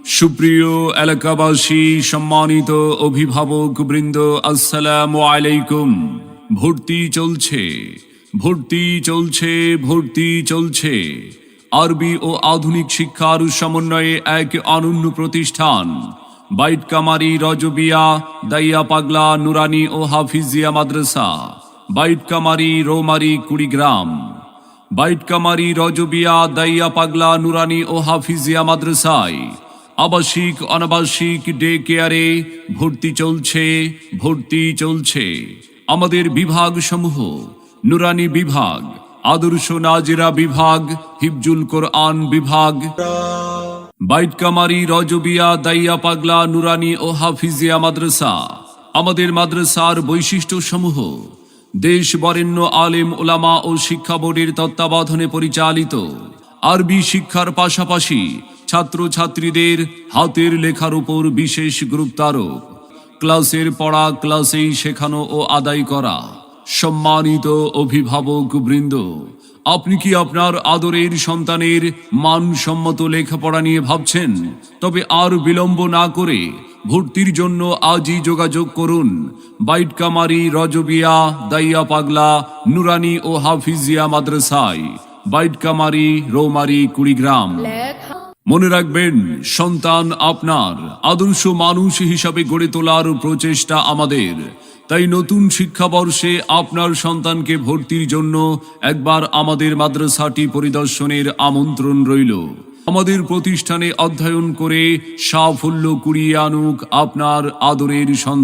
সুপ্রিয় এলাকাবাসী, সম্মানিত অভিভাবক বৃন্দ, আসসালামু আলাইকুম। ভর্তি চলছে, ভর্তি চলছে, ভর্তি চলছে। আরবি ও আধুনিক শিক্ষার সমন্বয়ে এক অনন্য প্রতিষ্ঠান বাইট কামারি রজবিয়া দাইয়া পাগলা নুরানি ও হাফিজিয়া মাদ্রাসা, বাইট কামারি রৌমারি কুড়িগ্রাম। বাইট কামারি রজবিয়া দাইয়া পাগলা নুরানি ও হাফিজিয়া মাদ্রাসায় আবাসিক অনাবাসিক ডে কেয়ারে ভর্তি চলছে, ভর্তি চলছে। আমাদের বিভাগ সমূহ: নুরানি বিভাগ, আদর্শ নাজিরা বিভাগ, হিফজুল কোরআন বিভাগ। বাইট কামারি রজবিয়া দাইয়া পাগলা নুরানি ও হাফিজিয়া মাদ্রাসা। আমাদের মাদ্রাসার বৈশিষ্ট্য সমূহ: দেশ বরেণ্য আলেম ওলামা ও শিক্ষা বোর্ডের তত্ত্বাবধানে পরিচালিত। আরবি শিক্ষার পাশাপাশি ছাত্রছাত্রীদের হাতের লেখার উপর বিশেষ গুরুত্বারোপ। ক্লাসের পড়া ক্লাসেই শেখানো ও আদায় করা। সম্মানিত অভিভাবক বৃন্দ, আপনি কি আপনার আদরের সন্তানের মানসম্মত লেখাপড়া নিয়ে ভাবছেন? তবে আর বিলম্ব না করে ভর্তির জন্য আজই যোগাযোগ করুন বাইট কামারি রজবিয়া দাইয়া পাগলা নুরানি ও হাফিজিয়া মাদ্রাসায়, বাইট কামারি রৌমারি কুড়িগ্রাম। মনে রাখবেন, সন্তান আপনার, আদর্শ মানুষ হিসাবে গড়ে তোলার প্রচেষ্টা আমাদের। তাই নতুন শিক্ষাবর্ষে আপনার সন্তানকে ভর্তির জন্য একবার আমাদের মাদ্রাসাটি পরিদর্শনের আমন্ত্রণ রইল। আমাদের প্রতিষ্ঠানে অধ্যয়ন করে সাফল্য কুড়িয়ে আনুক আপনার আদরের সন্তান।